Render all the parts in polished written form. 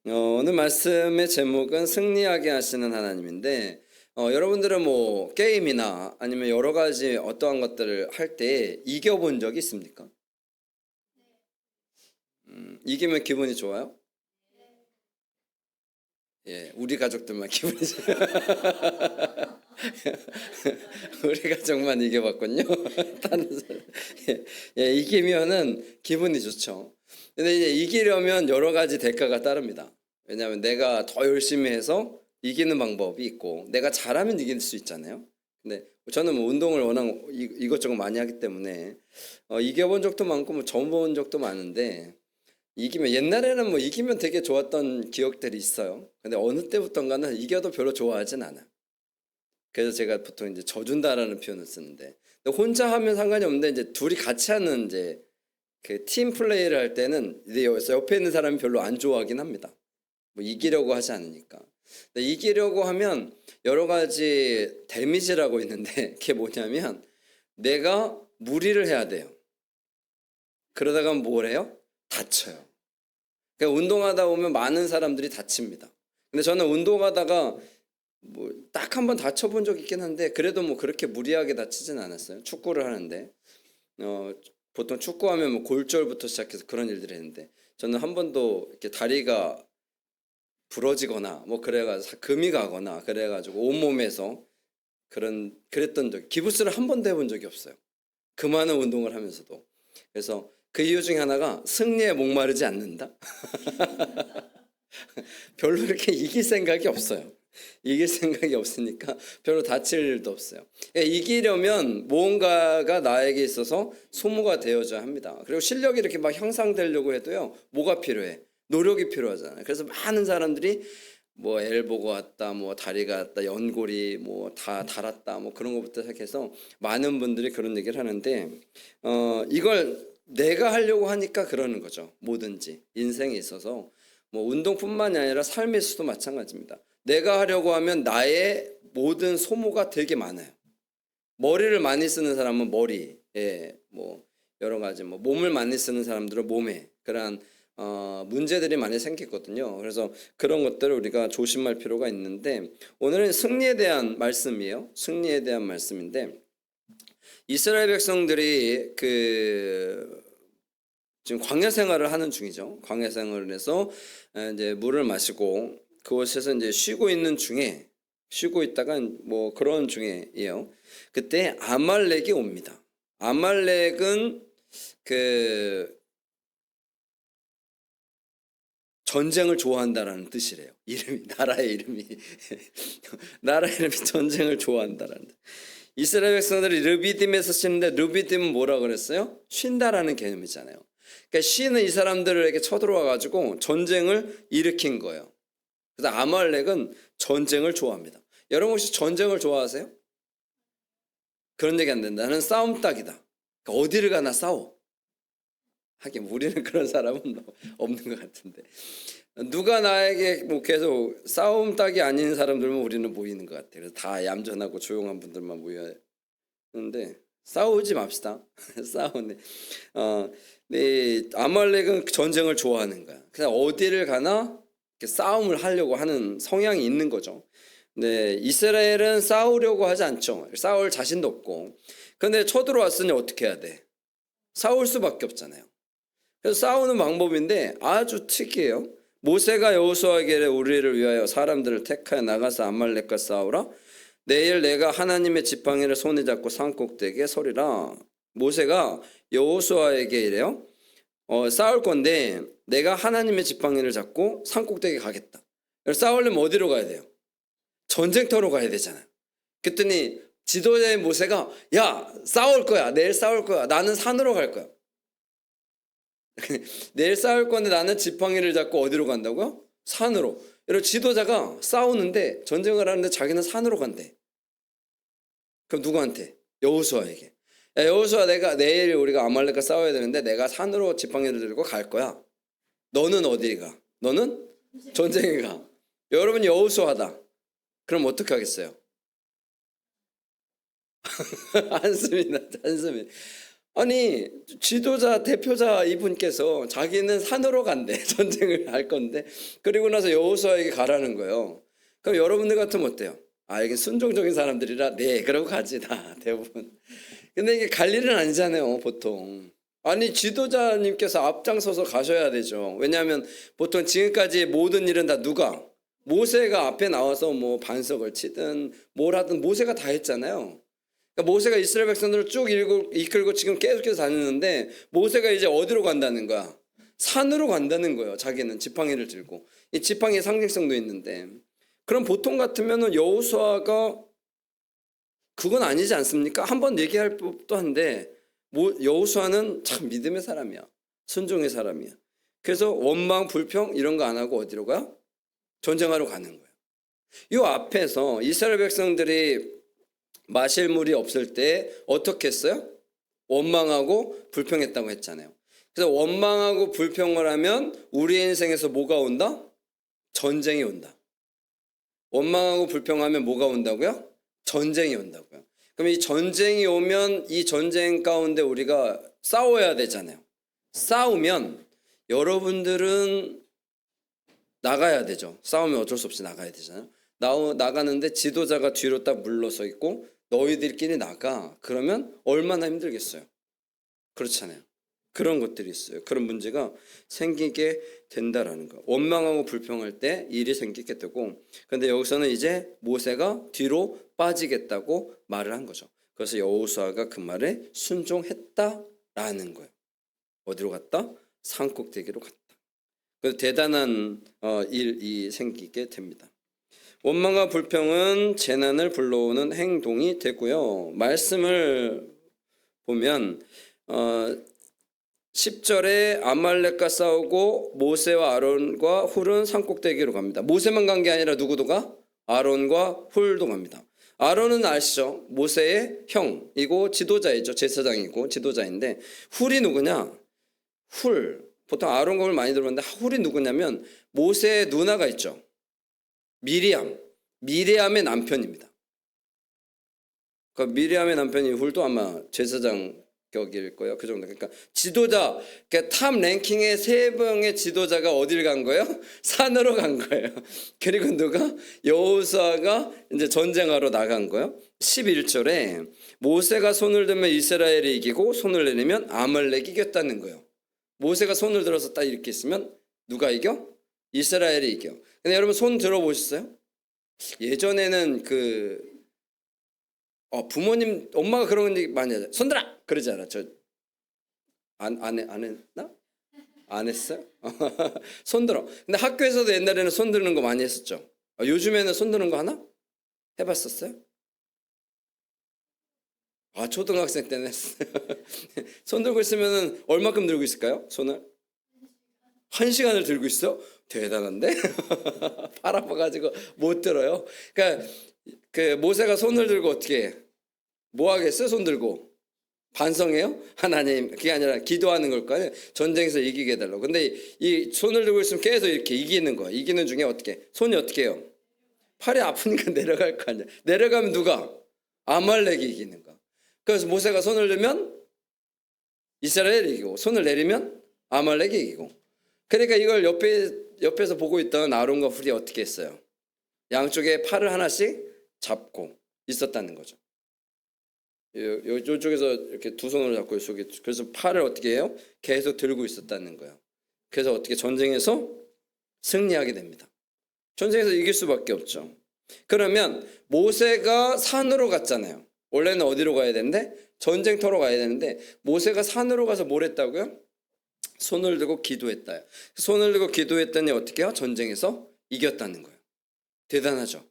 오늘 말씀의 제목은 승리하게 하시는 하나님인데, 여러분들은 뭐 게임이나 아니면 여러 가지 어떠한 것들을 할 때 이겨본 적이 있습니까? 이기면 기분이 좋아요? 예, 우리 가족들만 기분이 좋아요. 우리 가족만 이겨봤군요. 다른 사람. 이기면은 기분이 좋죠. 근데 이제 이기려면 여러 가지 대가가 따릅니다. 왜냐하면 내가 더 열심히 해서 이기는 방법이 있고, 내가 잘하면 이길 수 있잖아요. 근데 저는 뭐 운동을 워낙 이것저것 많이 하기 때문에 이겨본 적도 많고 뭐 져본 적도 많은데, 이기면 옛날에는 뭐 이기면 되게 좋았던 기억들이 있어요. 근데 어느 때부턴가는 이겨도 별로 좋아하진 않아. 그래서 제가 보통 이제 져준다라는 표현을 쓰는데, 근데 혼자 하면 상관이 없는데 이제 둘이 같이 하는 이제 그 팀 플레이를 할 때는 이제 옆에 있는 사람이 별로 안 좋아하긴 합니다. 뭐 이기려고 하지 않으니까. 근데 이기려고 하면 여러 가지 데미지라고 있는데, 그게 뭐냐면 내가 무리를 해야 돼요. 그러다가 뭘 해요? 다쳐요. 그러니까 운동하다 보면 많은 사람들이 다칩니다. 근데 저는 운동하다가 뭐 딱 한 번 다쳐본 적 있긴 한데, 그래도 뭐 그렇게 무리하게 다치진 않았어요. 축구를 하는데 보통 축구하면 뭐 골절부터 시작해서 그런 일들을 했는데, 저는 한 번도 이렇게 다리가 부러지거나 뭐 그래가지고 금이 가거나 그래가지고 온몸에서 그랬던 적, 기부스를 한 번도 해본 적이 없어요. 그 많은 운동을 하면서도. 그래서 그 이유 중에 하나가 승리에 목마르지 않는다. 별로 이렇게 이길 생각이 없어요. 이길 생각이 없으니까 별로 다칠 일도 없어요. 이기려면 무언가가 나에게 있어서 소모가 되어져야 합니다. 그리고 실력이 이렇게 막 향상되려고 해도요, 뭐가 필요해? 노력이 필요하잖아요. 그래서 많은 사람들이 뭐 엘보가 왔다, 뭐 다리가 왔다, 연골이 뭐 다 닳았다, 뭐 그런 것부터 시작해서 많은 분들이 그런 얘기를 하는데, 이걸 내가 하려고 하니까 그러는 거죠. 뭐든지 인생에 있어서 뭐 운동뿐만이 아니라 삶에서도 마찬가지입니다. 내가 하려고 하면 나의 모든 소모가 되게 많아요. 머리를 많이 쓰는 사람은 머리에, 뭐 여러 가지 뭐 몸을 많이 쓰는 사람들은 몸에 그러한 문제들이 많이 생기거든요. 그래서 그런 것들을 우리가 조심할 필요가 있는데, 오늘은 승리에 대한 말씀이에요. 승리에 대한 말씀인데, 이스라엘 백성들이 지금 광야 생활을 하는 중이죠. 광야 생활을 해서 이제 물을 마시고 그곳에서 이제 쉬고 있다가 뭐 그런 중에예요. 그때 아말렉이 옵니다. 아말렉은 전쟁을 좋아한다라는 뜻이래요. 이름이, 나라의 이름이 나라의 이름이 전쟁을 좋아한다라는 뜻. 이스라엘 백성들이 르비딤에서 쉬는데, 르비딤은 뭐라 그랬어요? 쉰다라는 개념이잖아요. 그러니까 쉬는 이 사람들에게 쳐들어와 가지고 전쟁을 일으킨 거예요. 그래서 아말렉은 전쟁을 좋아합니다. 여러분 혹시 전쟁을 좋아하세요? 그런 얘기 안 된다. 나는 싸움 딱이다. 그러니까 어디를 가나 싸워. 하긴 우리는 그런 사람은 없는 것 같은데, 누가 나에게 뭐 계속 싸움 딱이 아닌 사람들만 우리는 모이는 것 같아요. 그래서 다 얌전하고 조용한 분들만 모여야 하는데, 싸우지 맙시다. 싸우네. 네, 아말렉은 전쟁을 좋아하는 거야. 그래서 어디를 가나 싸움을 하려고 하는 성향이 있는 거죠. 네, 이스라엘은 싸우려고 하지 않죠. 싸울 자신도 없고. 그런데 쳐들어왔으니 어떻게 해야 돼? 싸울 수밖에 없잖아요. 그래서 싸우는 방법인데 아주 특이해요. 모세가 여호수아에게 이르되 우리를 위하여 사람들을 택하여 나가서 아말렉과 싸우라. 내일 내가 하나님의 지팡이를 손에 잡고 산꼭대기에 서리라. 모세가 여호수아에게 이래요. 싸울 건데 내가 하나님의 지팡이를 잡고 산꼭대기에 가겠다. 싸우려면 어디로 가야 돼요? 전쟁터로 가야 되잖아요. 그랬더니 지도자의 모세가, 야, 싸울 거야. 내일 싸울 거야. 나는 산으로 갈 거야. 내일 싸울 건데 나는 지팡이를 잡고 어디로 간다고요? 산으로. 여러분, 지도자가 싸우는데, 전쟁을 하는데 자기는 산으로 간대. 그럼 누구한테? 여호수아에게. 야, 여호수아, 내일 우리가 아말렉과 싸워야 되는데 내가 산으로 지팡이를 들고 갈 거야. 너는 어디 가? 너는 전쟁에 가. 여러분, 여호수아다. 그럼 어떻게 하겠어요? 한숨이다. 아니 지도자 대표자 이분께서 자기는 산으로 간대. 전쟁을 할 건데 그리고 나서 여호수아에게 가라는 거예요. 그럼 여러분들 같으면 어때요? 아 이게 순종적인 사람들이라 네 그러고 가지 다 대부분. 근데 이게 갈 일은 아니잖아요 보통. 아니 지도자님께서 앞장서서 가셔야 되죠. 왜냐하면 보통 지금까지 모든 일은 다 누가? 모세가 앞에 나와서 뭐 반석을 치든 뭘 하든 모세가 다 했잖아요. 그러니까 모세가 이스라엘 백성들을 쭉 이끌고 지금 계속해서 다니는데 모세가 이제 어디로 간다는 거야? 산으로 간다는 거예요. 자기는 지팡이를 들고. 이 지팡이의 상징성도 있는데 그럼 보통 같으면은 여호수아가 그건 아니지 않습니까? 한번 얘기할 법도 한데 여호수아는 참 믿음의 사람이야. 순종의 사람이야. 그래서 원망 불평 이런 거 안 하고 어디로 가? 전쟁하러 가는 거예요. 이 앞에서 이스라엘 백성들이 마실 물이 없을 때 어떻게 했어요? 원망하고 불평했다고 했잖아요. 그래서 원망하고 불평을 하면 우리 인생에서 뭐가 온다? 전쟁이 온다. 원망하고 불평하면 뭐가 온다고요? 전쟁이 온다고요. 그럼 이 전쟁이 오면 이 전쟁 가운데 우리가 싸워야 되잖아요. 싸우면 여러분들은 나가야 되죠. 싸우면 어쩔 수 없이 나가야 되잖아요. 나가는데 지도자가 뒤로 딱 물러서 있고 너희들끼리 나가. 그러면 얼마나 힘들겠어요. 그렇잖아요. 그런 것들이 있어요. 그런 문제가 생기게 된다라는 거. 원망하고 불평할 때 일이 생기게 되고 그런데 여기서는 이제 모세가 뒤로 빠지겠다고 말을 한 거죠. 그래서 여호수아가 그 말에 순종했다라는 거예요. 어디로 갔다? 산꼭대기로 갔다. 그래서 대단한 일이 생기게 됩니다. 원망과 불평은 재난을 불러오는 행동이 되고요. 말씀을 보면 10절에 아말렉과 싸우고 모세와 아론과 훌은 산꼭대기로 갑니다. 모세만 간 게 아니라 누구도 가? 아론과 훌도 갑니다. 아론은 아시죠? 모세의 형이고 지도자이죠. 제사장이고 지도자인데 훌이 누구냐? 훌. 보통 아론과 훌 많이 들어봤는데 훌이 누구냐면 모세의 누나가 있죠. 미리암의 남편입니다. 그 미리암의 남편이 훌도 아마 제사장 격일 거예요. 그 정도. 그러니까 지도자, 그러니까 탑 랭킹의 세 명의 지도자가 어딜 간 거예요? 산으로 간 거예요. 그리고 누가? 여호수아가 이제 전쟁하러 나간 거예요. 11절에 모세가 손을 들면 이스라엘이 이기고 손을 내리면 아말렉이 이겼다는 거예요. 모세가 손을 들어서 딱 이렇게 있으면 누가 이겨? 이스라엘이 이겨. 근데 여러분 손 들어보셨어요? 예전에는 부모님, 엄마가 그런 거 많이 하죠. 손들아! 그러지 않아. 안 했나? 안 했어요? 손들어. 근데 학교에서도 옛날에는 손드는 거 많이 했었죠. 요즘에는 손드는 거 하나? 해봤었어요? 초등학생 때는 했어요. 손 들고 있으면 얼마큼 들고 있을까요? 손을? 1시간을 들고 있어? 대단한데? 팔 아파가지고 못 들어요. 그러니까 그 모세가 손을 들고 어떻게 해? 뭐 하겠어요? 손 들고 반성해요? 하나님 그게 아니라 기도하는 걸 거 아니에요. 전쟁에서 이기게 해달라고. 근데 이 손을 들고 있으면 계속 이렇게 이기는 거야. 이기는 중에 어떻게 손이 어떻게 해요? 팔이 아프니까 내려갈 거 아니야. 내려가면 누가? 아말렉이 이기는 거야. 그래서 모세가 손을 들면 이스라엘이 이기고 손을 내리면 아말렉이 이기고. 그러니까 이걸 옆에서 보고 있던 아론과 훌이 어떻게 했어요? 양쪽에 팔을 하나씩 잡고 있었다는 거죠. 이쪽에서 이렇게 두 손으로 잡고 이쪽에 그래서 팔을 어떻게 해요? 계속 들고 있었다는 거예요. 그래서 어떻게 전쟁에서 승리하게 됩니다. 전쟁에서 이길 수밖에 없죠. 그러면 모세가 산으로 갔잖아요. 원래는 어디로 가야 되는데? 전쟁터로 가야 되는데 모세가 산으로 가서 뭘 했다고요? 손을 들고 기도했다. 손을 들고 기도했더니 어떻게 해요? 전쟁에서 이겼다는 거예요. 대단하죠.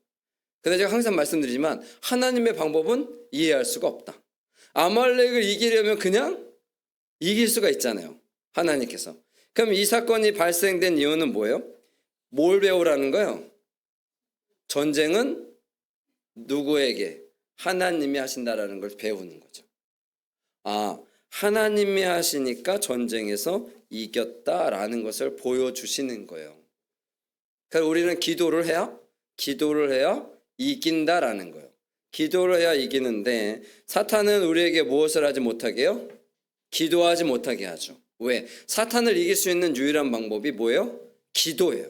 근데 제가 항상 말씀드리지만 하나님의 방법은 이해할 수가 없다. 아말렉을 이기려면 그냥 이길 수가 있잖아요. 하나님께서. 그럼 이 사건이 발생된 이유는 뭐예요? 뭘 배우라는 거예요? 전쟁은 누구에게? 하나님이 하신다라는 걸 배우는 거죠. 하나님이 하시니까 전쟁에서 이겼다라는 것을 보여주시는 거예요. 그러니까 우리는 기도를 해야 이긴다라는 거예요. 기도를 해야 이기는데 사탄은 우리에게 무엇을 하지 못하게 해요? 기도하지 못하게 하죠. 왜? 사탄을 이길 수 있는 유일한 방법이 뭐예요? 기도예요.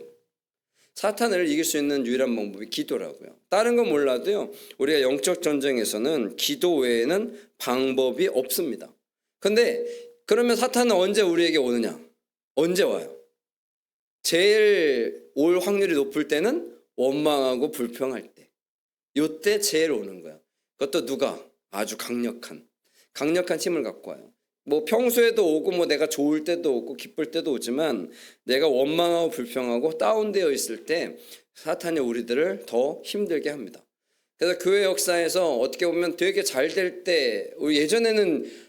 사탄을 이길 수 있는 유일한 방법이 기도라고요. 다른 건 몰라도요, 우리가 영적 전쟁에서는 기도 외에는 방법이 없습니다. 근데 그러면 사탄은 언제 우리에게 오느냐? 언제 와요? 제일 올 확률이 높을 때는 원망하고 불평할 때. 요때 제일 오는 거야. 그것도 누가? 아주 강력한 힘을 갖고 와요. 뭐 평소에도 오고 뭐 내가 좋을 때도 오고 기쁠 때도 오지만 내가 원망하고 불평하고 다운되어 있을 때 사탄이 우리들을 더 힘들게 합니다. 그래서 교회 역사에서 어떻게 보면 되게 잘 될 때, 예전에는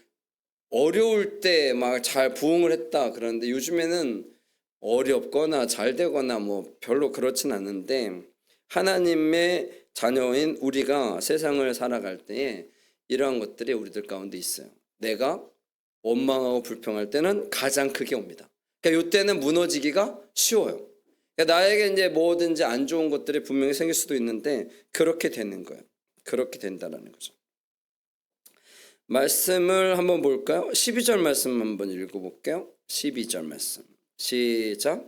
어려울 때 막 잘 부흥을 했다 그러는데 요즘에는 어렵거나 잘 되거나 뭐 별로 그렇진 않은데, 하나님의 자녀인 우리가 세상을 살아갈 때에 이러한 것들이 우리들 가운데 있어요. 내가 원망하고 불평할 때는 가장 크게 옵니다. 그러니까 이때는 무너지기가 쉬워요. 그러니까 나에게 이제 뭐든지 안 좋은 것들이 분명히 생길 수도 있는데 그렇게 되는 거예요. 그렇게 된다라는 거죠. 말씀을 한번 볼까요? 12절 말씀 한번 읽어볼게요. 12절 말씀 시작.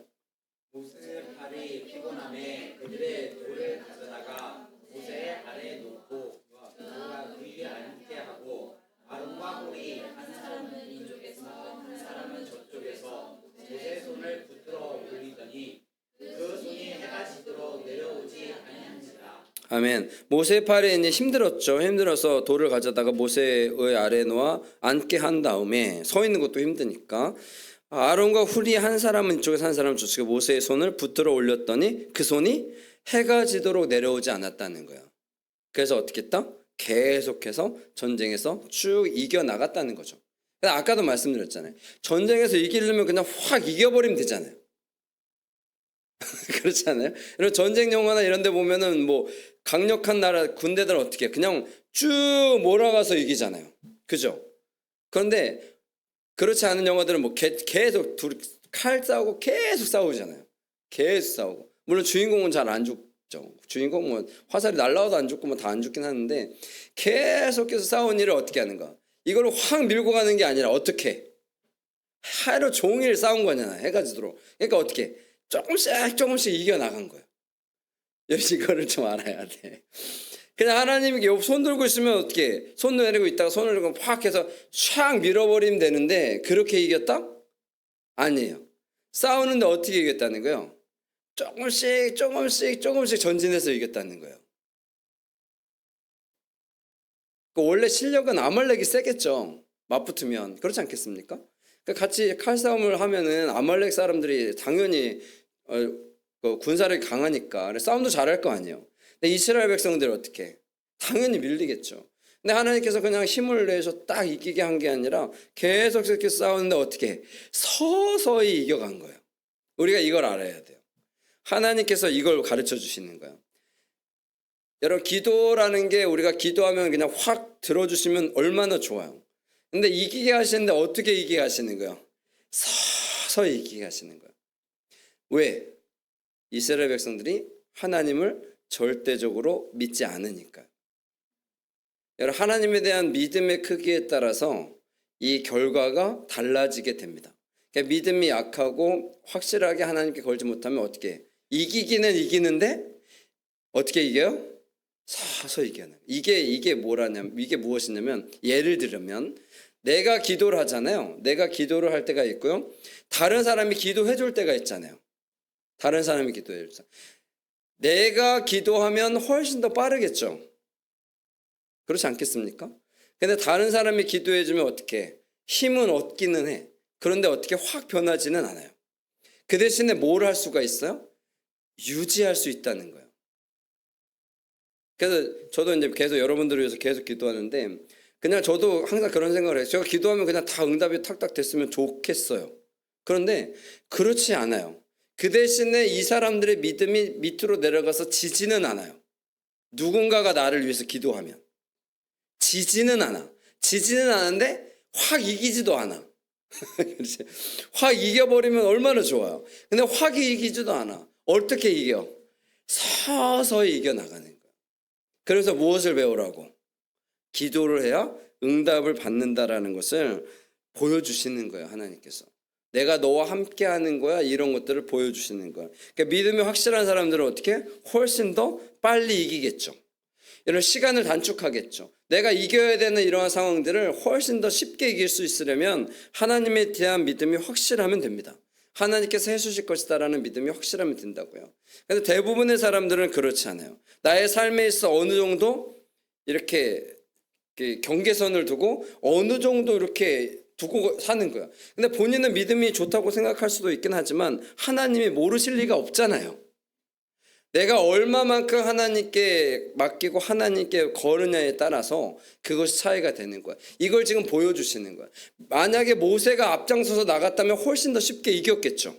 모세의 팔이 피곤함에 그들의 돌을 가져다가 모세의 아래에 놓고 그가 그 위에 앉게 하고 아론과 홀이 한 사람은 이쪽에서 한 사람은 저쪽에서 모세의 손을 붙들어 올리더니 그 손이 해가 지도록 내려오지 아니한지라. 아멘. 모세의 팔이 이제 힘들었죠. 힘들어서 돌을 가져다가 모세의 아래에 놓아 앉게 한 다음에 서 있는 것도 힘드니까 아론과 훌이 한 사람은 이쪽에서 한 사람은 저쪽에 모세의 손을 붙들어 올렸더니 그 손이 해가 지도록 내려오지 않았다는 거예요. 그래서 어떻게 했다? 계속해서 전쟁에서 쭉 이겨나갔다는 거죠. 아까도 말씀드렸잖아요. 전쟁에서 이기려면 그냥 확 이겨버리면 되잖아요. 그렇지 않아요? 이런 전쟁 영화나 이런 데 보면은 뭐 강력한 나라 군대들은 어떻게 해? 그냥 쭉 몰아가서 이기잖아요. 그죠? 그런데 그렇지 않은 영화들은 뭐 계속 둘이 칼 싸우고 계속 싸우잖아요. 계속 싸우고. 물론 주인공은 잘 안 죽죠. 주인공은 화살이 날라와도 안 죽고 뭐 다 안 죽긴 하는데 계속해서 싸운 일을 어떻게 하는가? 이걸 확 밀고 가는 게 아니라 어떻게? 하루 종일 싸운 거잖아요. 해가 지도록. 그러니까 어떻게? 조금씩 이겨나간 거예요. 이거를 좀 알아야 돼. 그냥 하나님이 손 들고 있으면 어떻게 손 내리고 있다가 손을 들고 팍 해서 샥 밀어버리면 되는데 그렇게 이겼다? 아니에요. 싸우는데 어떻게 이겼다는 거예요? 조금씩 전진해서 이겼다는 거예요. 원래 실력은 아말렉이 세겠죠. 맞붙으면. 그렇지 않겠습니까? 같이 칼싸움을 하면은 아말렉 사람들이 당연히 군사력이 강하니까 싸움도 잘할 거 아니에요. 근데 이스라엘 백성들이 어떻게? 당연히 밀리겠죠. 근데 하나님께서 그냥 힘을 내서 딱 이기게 한 게 아니라 계속 이렇게 싸우는데 어떻게? 서서히 이겨간 거예요. 우리가 이걸 알아야 돼요. 하나님께서 이걸 가르쳐 주시는 거예요. 여러분, 기도라는 게 우리가 기도하면 그냥 확 들어주시면 얼마나 좋아요. 근데 이기게 하시는데 어떻게 이기게 하시는 거예요? 서서히 이기게 하시는 거예요. 왜? 이스라엘 백성들이 하나님을 절대적으로 믿지 않으니까요. 여러분, 하나님에 대한 믿음의 크기에 따라서 이 결과가 달라지게 됩니다. 그러니까 믿음이 약하고 확실하게 하나님께 걸지 못하면 어떻게 해요? 이기기는 이기는데 어떻게 이겨요? 서서히 이겨요. 이게 뭐라냐면, 이게 무엇이냐면, 예를 들면 내가 기도를 하잖아요. 내가 기도를 할 때가 있고요. 다른 사람이 기도해 줄 때가 있잖아요. 다른 사람이 기도해 줄 때. 내가 기도하면 훨씬 더 빠르겠죠. 그렇지 않겠습니까? 근데 다른 사람이 기도해 주면 어떻게 해? 힘은 얻기는 해. 그런데 어떻게 확 변하지는 않아요. 그 대신에 뭘 할 수가 있어요? 유지할 수 있다는 거예요. 그래서 저도 이제 계속 여러분들을 위해서 계속 기도하는데 그냥 저도 항상 그런 생각을 해요. 제가 기도하면 그냥 다 응답이 탁탁 됐으면 좋겠어요. 그런데 그렇지 않아요. 그 대신에 이 사람들의 믿음이 밑으로 내려가서 지지는 않아요. 누군가가 나를 위해서 기도하면 지지는 않아. 지지는 않은데 확 이기지도 않아. 확 이겨버리면 얼마나 좋아요. 근데 확 이기지도 않아. 어떻게 이겨? 서서히 이겨나가는 거예요. 그래서 무엇을 배우라고? 기도를 해야 응답을 받는다라는 것을 보여주시는 거예요. 하나님께서. 내가 너와 함께 하는 거야. 이런 것들을 보여주시는 거예요. 그러니까 믿음이 확실한 사람들은 어떻게? 훨씬 더 빨리 이기겠죠. 이런 시간을 단축하겠죠. 내가 이겨야 되는 이러한 상황들을 훨씬 더 쉽게 이길 수 있으려면 하나님에 대한 믿음이 확실하면 됩니다. 하나님께서 해주실 것이다라는 믿음이 확실하면 된다고요. 그런데 대부분의 사람들은 그렇지 않아요. 나의 삶에 있어 어느 정도 이렇게 경계선을 두고 어느 정도 이렇게 두고 사는 거야. 근데 본인은 믿음이 좋다고 생각할 수도 있긴 하지만 하나님이 모르실 리가 없잖아요. 내가 얼마만큼 하나님께 맡기고 하나님께 거느냐에 따라서 그것이 차이가 되는 거야. 이걸 지금 보여주시는 거야. 만약에 모세가 앞장서서 나갔다면 훨씬 더 쉽게 이겼겠죠.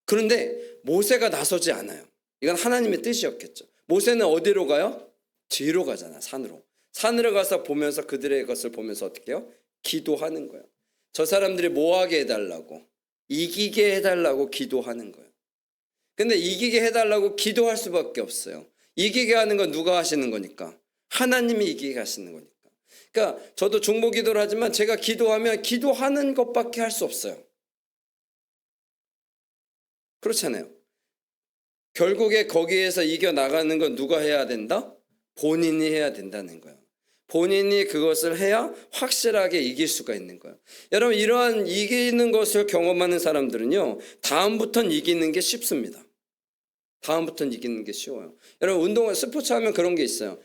그런데 모세가 나서지 않아요. 이건 하나님의 뜻이었겠죠. 모세는 어디로 가요? 뒤로 가잖아. 산으로. 산으로 가서 보면서 그들의 것을 보면서 어떻게 해요? 기도하는 거예요. 저 사람들이 뭐 하게 해달라고? 이기게 해달라고 기도하는 거예요. 근데 이기게 해달라고 기도할 수밖에 없어요. 이기게 하는 건 누가 하시는 거니까? 하나님이 이기게 하시는 거니까. 그러니까 저도 중보 기도를 하지만 제가 기도하면 기도하는 것밖에 할 수 없어요. 그렇잖아요. 결국에 거기에서 이겨나가는 건 누가 해야 된다? 본인이 해야 된다는 거예요. 본인이 그것을 해야 확실하게 이길 수가 있는 거예요. 여러분, 이러한 이기는 것을 경험하는 사람들은요, 다음부터는 이기는 게 쉽습니다. 다음부터는 이기는 게 쉬워요. 여러분, 운동, 스포츠 하면 그런 게 있어요.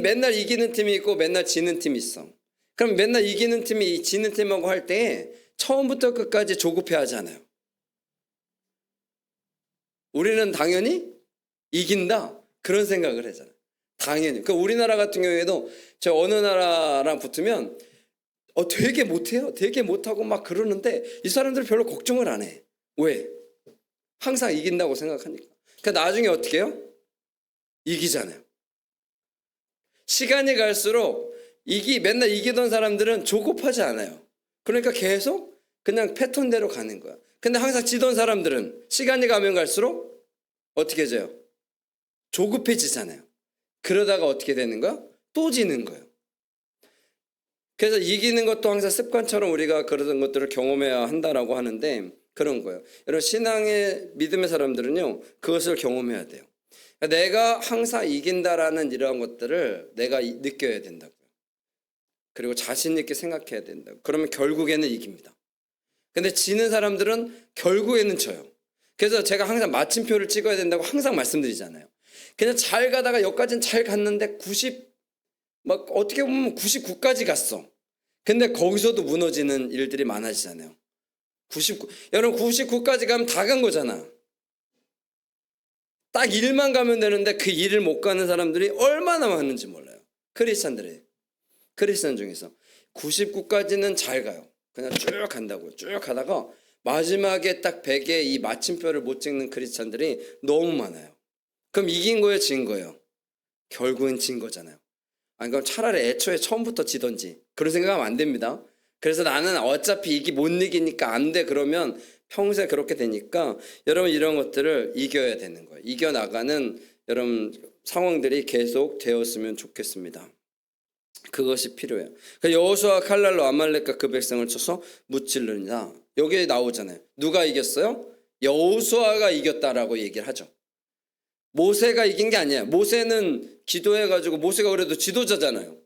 맨날 이기는 팀이 있고 맨날 지는 팀이 있어. 그럼 맨날 이기는 팀이 지는 팀하고 할 때 처음부터 끝까지 조급해 하지 않아요. 우리는 당연히 이긴다. 그런 생각을 하잖아요. 당연히. 그러니까 우리나라 같은 경우에도 저 어느 나라랑 붙으면 되게 못해요. 되게 못하고 막 그러는데 이 사람들은 별로 걱정을 안 해. 왜? 항상 이긴다고 생각하니까. 그러니까 나중에 어떻게 해요? 이기잖아요. 시간이 갈수록 맨날 이기던 사람들은 조급하지 않아요. 그러니까 계속 그냥 패턴대로 가는 거야. 근데 항상 지던 사람들은 시간이 가면 갈수록 어떻게 해져요? 조급해지잖아요. 그러다가 어떻게 되는 거야? 또 지는 거예요. 그래서 이기는 것도 항상 습관처럼 우리가 그런 것들을 경험해야 한다라고 하는데 그런 거예요. 여러분, 신앙의 믿음의 사람들은요, 그것을 경험해야 돼요. 내가 항상 이긴다라는 이러한 것들을 내가 느껴야 된다고요. 그리고 자신 있게 생각해야 된다고. 그러면 결국에는 이깁니다. 근데 지는 사람들은 결국에는 져요. 그래서 제가 항상 마침표를 찍어야 된다고 항상 말씀드리잖아요. 그냥 잘 가다가 여기까지는 잘 갔는데 막 어떻게 보면 99까지 갔어. 근데 거기서도 무너지는 일들이 많아지잖아요. 여러분 99까지 가면 다 간 거잖아. 딱 1만 가면 되는데 그 1을 못 가는 사람들이 얼마나 많은지 몰라요. 크리스찬 중에서 99까지는 잘 가요. 그냥 쭉 간다고요. 쭉 가다가 마지막에 딱 100에 이 마침표를 못 찍는 크리스찬들이 너무 많아요. 그럼 이긴 거예요, 진 거예요? 결국엔 진 거잖아요. 아니, 그럼 차라리 애초에 처음부터 지던지 그런 생각하면 안 됩니다. 그래서 나는 어차피 못 이기니까 안 돼. 그러면 평생 그렇게 되니까 여러분 이런 것들을 이겨야 되는 거예요. 이겨나가는 여러분 상황들이 계속 되었으면 좋겠습니다. 그것이 필요해요. 여호수아가 칼날로 아말렉과 그 백성을 쳐서 무찔르니라. 여기에 나오잖아요. 누가 이겼어요? 여호수아가 이겼다라고 얘기를 하죠. 모세가 이긴 게 아니에요. 모세는 기도해가지고 모세가 그래도 지도자잖아요.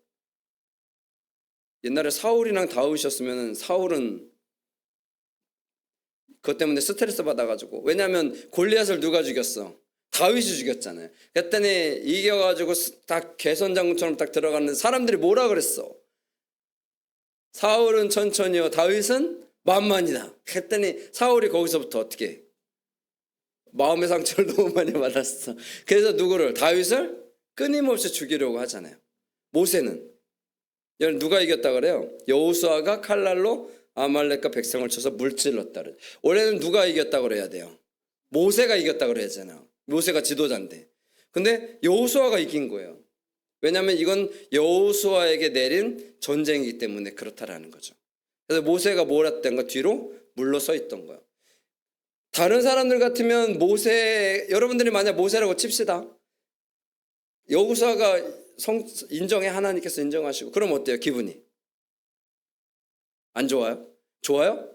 옛날에 사울이랑 다윗이었으면 사울은 그것 때문에 스트레스 받아가지고, 왜냐하면 골리앗을 누가 죽였어? 다윗이 죽였잖아요. 그랬더니 이겨가지고 딱 개선장군처럼 딱 들어가는데 사람들이 뭐라 그랬어? 사울은 천천히요, 다윗은 만만이다. 그랬더니 사울이 거기서부터 어떻게 마음의 상처를 너무 많이 받았어. 그래서 누구를? 다윗을 끊임없이 죽이려고 하잖아요. 모세는 누가 이겼다 그래요? 여호수아가 칼날로 아말렉과 백성을 쳐서 물질렀다 그래요. 원래는 누가 이겼다 그래야 돼요? 모세가 이겼다 그래야 되잖아요. 모세가 지도자인데. 근데 여호수아가 이긴 거예요. 왜냐하면 이건 여호수아에게 내린 전쟁이기 때문에 그렇다라는 거죠. 그래서 모세가 뭘 했던 거? 뒤로 물러서 있던 거예요. 다른 사람들 같으면 여러분들이 만약 모세라고 칩시다. 여호수아가 인정해, 하나님께서 인정하시고, 그럼 어때요? 기분이? 안 좋아요? 좋아요?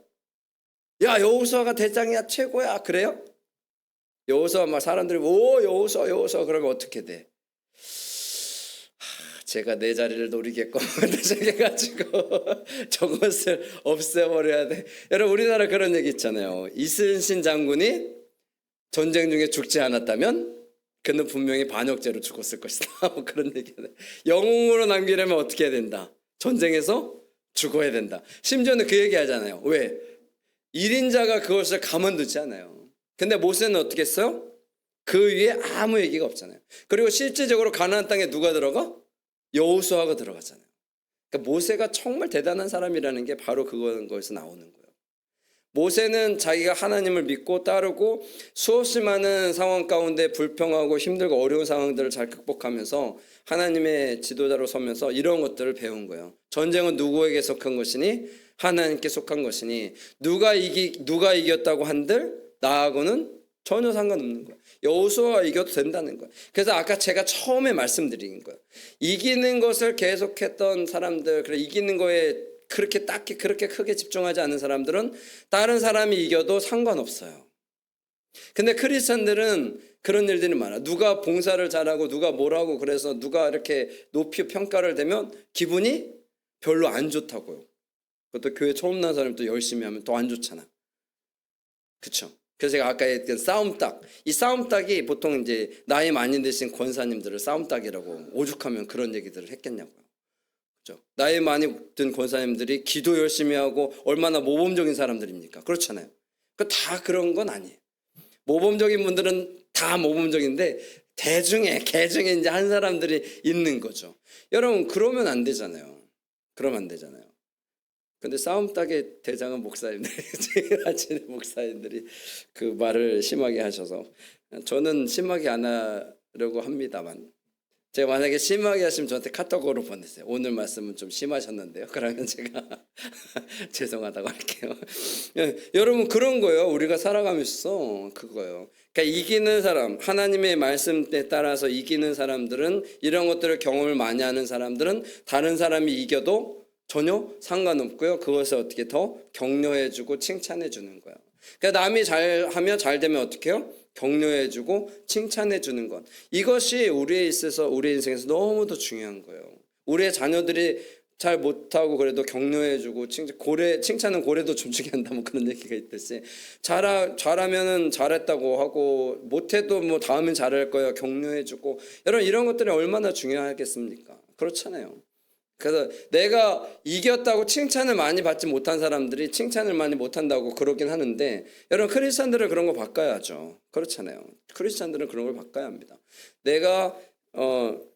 야, 여호수아가 대장이야, 최고야. 그래요? 여호수아 막 사람들이 여호수아 그러면 어떻게 돼? 제가 내 자리를 노리겠고 생각해가지고 저것을 없애버려야 돼. 여러분, 우리나라 그런 얘기 있잖아요. 이순신 장군이 전쟁 중에 죽지 않았다면 그는 분명히 반역죄로 죽었을 것이다. 뭐 그런 얘기네. 영웅으로 남기려면 어떻게 해야 된다? 전쟁에서 죽어야 된다. 심지어는 그 얘기 하잖아요. 왜? 1인자가 그것을 가만두지 않아요. 근데 모세는 어떻게 했어요? 그 위에 아무 얘기가 없잖아요. 그리고 실질적으로 가나안 땅에 누가 들어가? 여호수아가 들어가잖아요. 그러니까 모세가 정말 대단한 사람이라는 게 바로 거기서 나오는 거예요. 모세는 자기가 하나님을 믿고 따르고 수없이 많은 상황 가운데 불평하고 힘들고 어려운 상황들을 잘 극복하면서 하나님의 지도자로 서면서 이런 것들을 배운 거예요. 전쟁은 누구에게 속한 것이니? 하나님께 속한 것이니 누가 이겼다고 한들 나하고는 전혀 상관없는 거예요. 여호수아가 이겨도 된다는 거예요. 그래서 아까 제가 처음에 말씀드린 거예요. 이기는 것을 계속했던 사람들, 그래 이기는 거에 그렇게 딱히 그렇게 크게 집중하지 않는 사람들은 다른 사람이 이겨도 상관없어요. 근데 크리스찬들은 그런 일들이 많아. 누가 봉사를 잘하고 누가 뭐라고 그래서 누가 이렇게 높이 평가를 대면 기분이 별로 안 좋다고요. 그것도 교회 처음 나온 사람이 또 열심히 하면 더 안 좋잖아. 그렇죠? 그래서 제가 아까 했던 싸움닭, 이 싸움닭이 보통 이제 나이 많이 드신 권사님들을 싸움닭이라고 오죽하면 그런 얘기들을 했겠냐고요. 그렇죠? 나이 많이 든 권사님들이 기도 열심히 하고 얼마나 모범적인 사람들입니까? 그렇잖아요. 다 그런 건 아니에요. 모범적인 분들은 다 모범적인데 개중에 이제 한 사람들이 있는 거죠. 여러분, 그러면 안 되잖아요. 그러면 안 되잖아요. 근데 싸움닭의 대장은 목사님들이, 아침에 목사님들이 그 말을 심하게 하셔서 저는 심하게 안 하려고 합니다만 제가 만약에 심하게 하시면 저한테 카톡으로 보내세요. 오늘 말씀은 좀 심하셨는데요. 그러면 제가 죄송하다고 할게요. 여러분, 그런 거예요. 우리가 살아가면서 그거예요. 그러니까 이기는 사람, 하나님의 말씀에 따라서 이기는 사람들은 이런 것들을 경험을 많이 하는 사람들은 다른 사람이 이겨도 전혀 상관없고요. 그것을 어떻게 더 격려해주고 칭찬해주는 거예요. 그러니까 남이 잘하면 잘 되면 어떻게 해요? 격려해주고 칭찬해주는 것. 이것이 우리에 있어서 우리 인생에서 너무도 중요한 거예요. 우리의 자녀들이 잘 못하고 그래도 격려해주고 칭찬은 고래도 춤추게 한다 뭐 그런 얘기가 있듯이 잘하면은 잘했다고 하고 못해도 뭐 다음엔 잘할 거야 격려해주고 여러분 이런 것들이 얼마나 중요하겠습니까? 그렇잖아요. 그래서 내가 이겼다고 칭찬을 많이 받지 못한 사람들이 칭찬을 많이 못한다고 그러긴 하는데 여러분 크리스찬들은 그런 거 바꿔야죠. 그렇잖아요. 크리스찬들은 그런 걸 바꿔야 합니다. 내가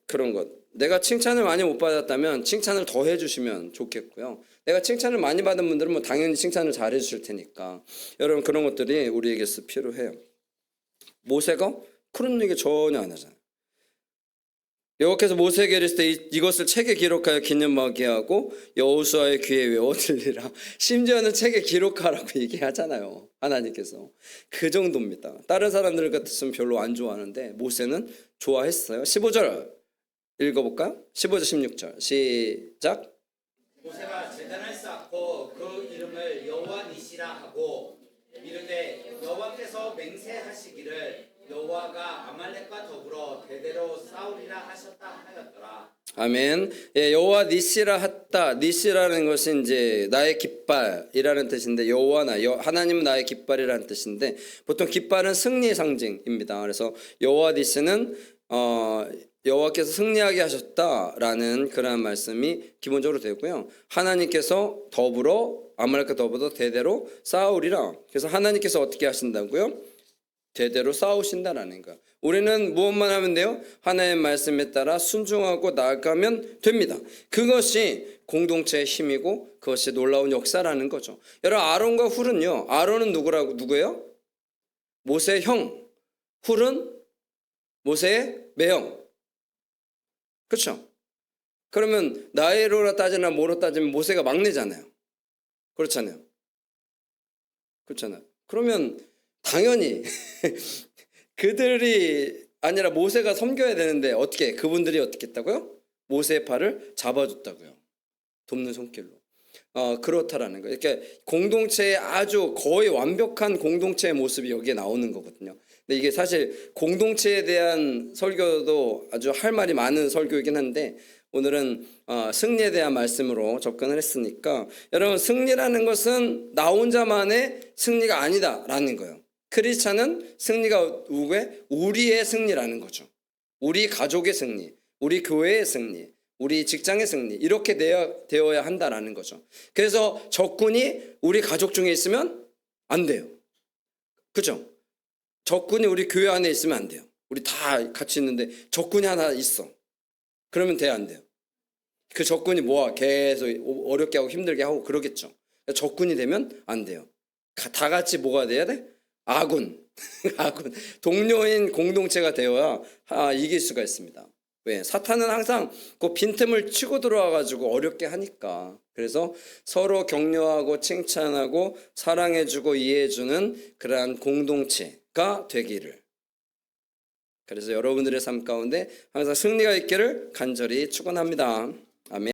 그런 것 내가 칭찬을 많이 못 받았다면 칭찬을 더 해주시면 좋겠고요. 내가 칭찬을 많이 받은 분들은 뭐 당연히 칭찬을 잘 해주실 테니까 여러분 그런 것들이 우리에게서 필요해요. 모세가 그런 얘기 전혀 안 하잖아요. 여호와께서 모세에게 이르시되 이것을 책에 기록하여 기념하게 하고 여호수아의 귀에 외워 들리라. 심지어는 책에 기록하라고 얘기하잖아요. 하나님께서. 그 정도입니다. 다른 사람들 같았으면 별로 안 좋아하는데 모세는 좋아했어요. 15절 읽어볼까요? 15절 16절 시작. 모세가 제단을 쌓고 그 이름을 여호와 니시라 하고 이르되 여호와께서 맹세하시기를 여호와가 아말렉과 더불어 대대로 싸우리라 하셨다 하였더라. 아멘. 예, 여호와 니시라 했다. 니시라는 것이 이제 나의 깃발이라는 뜻인데 하나님은 나의 깃발이라는 뜻인데 보통 깃발은 승리의 상징입니다. 그래서 여호와 니시는 여호와께서 승리하게 하셨다라는 그런 말씀이 기본적으로 되고요. 하나님께서 아말렉과 더불어 대대로 싸우리라. 그래서 하나님께서 어떻게 하신다고요? 대대로 싸우신다라는 거. 우리는 무엇만 하면 돼요? 하나님의 말씀에 따라 순종하고 나아가면 됩니다. 그것이 공동체의 힘이고 그것이 놀라운 역사라는 거죠. 여러분 아론과 훌은요. 아론은 누구예요? 모세의 형. 훌은 모세의 매형. 그렇죠? 그러면 나이로라 따지나 뭐로 따지면 모세가 막내잖아요. 그렇잖아요. 그렇잖아요. 그러면 당연히 그들이 아니라 모세가 섬겨야 되는데 그분들이 어떻게 했다고요? 모세의 팔을 잡아줬다고요. 돕는 손길로. 그렇다라는 거예요. 이렇게 공동체의 아주 거의 완벽한 공동체의 모습이 여기에 나오는 거거든요. 근데 이게 사실 공동체에 대한 설교도 아주 할 말이 많은 설교이긴 한데 오늘은 승리에 대한 말씀으로 접근을 했으니까 여러분 승리라는 것은 나 혼자만의 승리가 아니다라는 거예요. 크리스찬은 승리가 누구의? 우리의 승리라는 거죠. 우리 가족의 승리, 우리 교회의 승리, 우리 직장의 승리 이렇게 되어야 한다라는 거죠. 그래서 적군이 우리 가족 중에 있으면 안 돼요. 그죠? 적군이 우리 교회 안에 있으면 안 돼요. 우리 다 같이 있는데 적군이 하나 있어. 그러면 돼야 안 돼요. 그 적군이 뭐야? 계속 어렵게 하고 힘들게 하고 그러겠죠. 적군이 되면 안 돼요. 다 같이 뭐가 돼야 돼? 아군. 아군. 동료인 공동체가 되어야 이길 수가 있습니다. 왜? 사탄은 항상 그 빈틈을 치고 들어와가지고 어렵게 하니까. 그래서 서로 격려하고 칭찬하고 사랑해주고 이해해주는 그러한 공동체가 되기를. 그래서 여러분들의 삶 가운데 항상 승리가 있기를 간절히 축원합니다. 아멘.